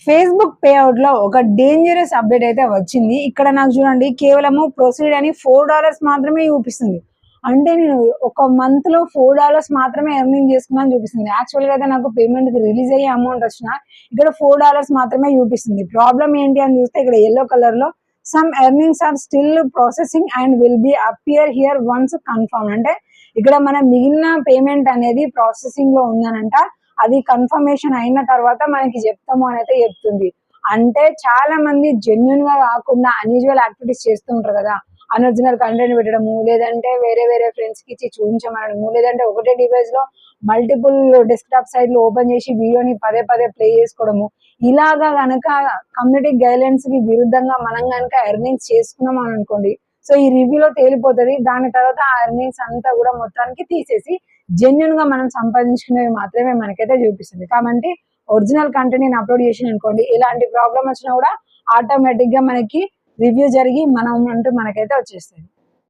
Facebook payout లో ఒక dangerous update అయితే వచ్చింది. ఇక్కడ నాకు చూడండి కేవలము ప్రొసీడ్ అని $4 మాత్రమే చూపిస్తుంది. అంటే నేను ఒక మంత్ లో $4 మాత్రమే ఎర్నింగ్ చేసుకున్నాను చూపిస్తుంది. యాక్చువల్ గా అయితే నాకు పేమెంట్ రిలీజ్ అయ్యే అమౌంట్ వచ్చిన ఇక్కడ $4 మాత్రమే చూపిస్తుంది. ప్రాబ్లం ఏంటి అని చూస్తే ఇక్కడ ఎల్లో కలర్ లో some earnings are still processing and will be appear here once confirm. అంటే ఇక్కడ మన మిగిలిన పేమెంట్ అనేది ప్రాసెసింగ్ లో ఉందనంట. అది కన్ఫర్మేషన్ అయిన తర్వాత మనకి చెప్తాము అని అయితే చెప్తుంది. అంటే చాలా మంది జెన్యున్ గా కాకుండా అన్యూజువల్ యాక్టివిటీస్ చేస్తుంటారు కదా, అన్ఒరిజినల్ కంటెంట్ పెట్టడము, లేదంటే వేరే వేరే ఫ్రెండ్స్ కి ఇచ్చి చూపించమనడము, లేదంటే ఒకటే డివైస్ లో మల్టిపుల్ డెస్క్టాప్ సైట్ లో ఓపెన్ చేసి వీడియోని పదే పదే ప్లే చేసుకోవడము, ఇలాగా గనక కమ్యూనిటీ గైడ్లైన్స్ కి విరుద్ధంగా మనం గనక ఎర్నింగ్స్ చేసుకున్నాం అని అనుకోండి, సో ఈ రివ్యూలో తేలిపోతుంది. దాని తర్వాత ఆ ఎర్నింగ్స్ అంతా కూడా మొత్తానికి తీసేసి జెన్యున్ గా మనం సంపాదించుకునేవి మాత్రమే మనకైతే చూపిస్తుంది. కాబట్టి ఒరిజినల్ కంటెంట్ నేను అప్లోడ్ చేసిన అనుకోండి, ఇలాంటి ప్రాబ్లం వచ్చినా కూడా ఆటోమేటిక్ గా మనకి రివ్యూ జరిగి మనం అంటూ మనకైతే వచ్చేస్తుంది.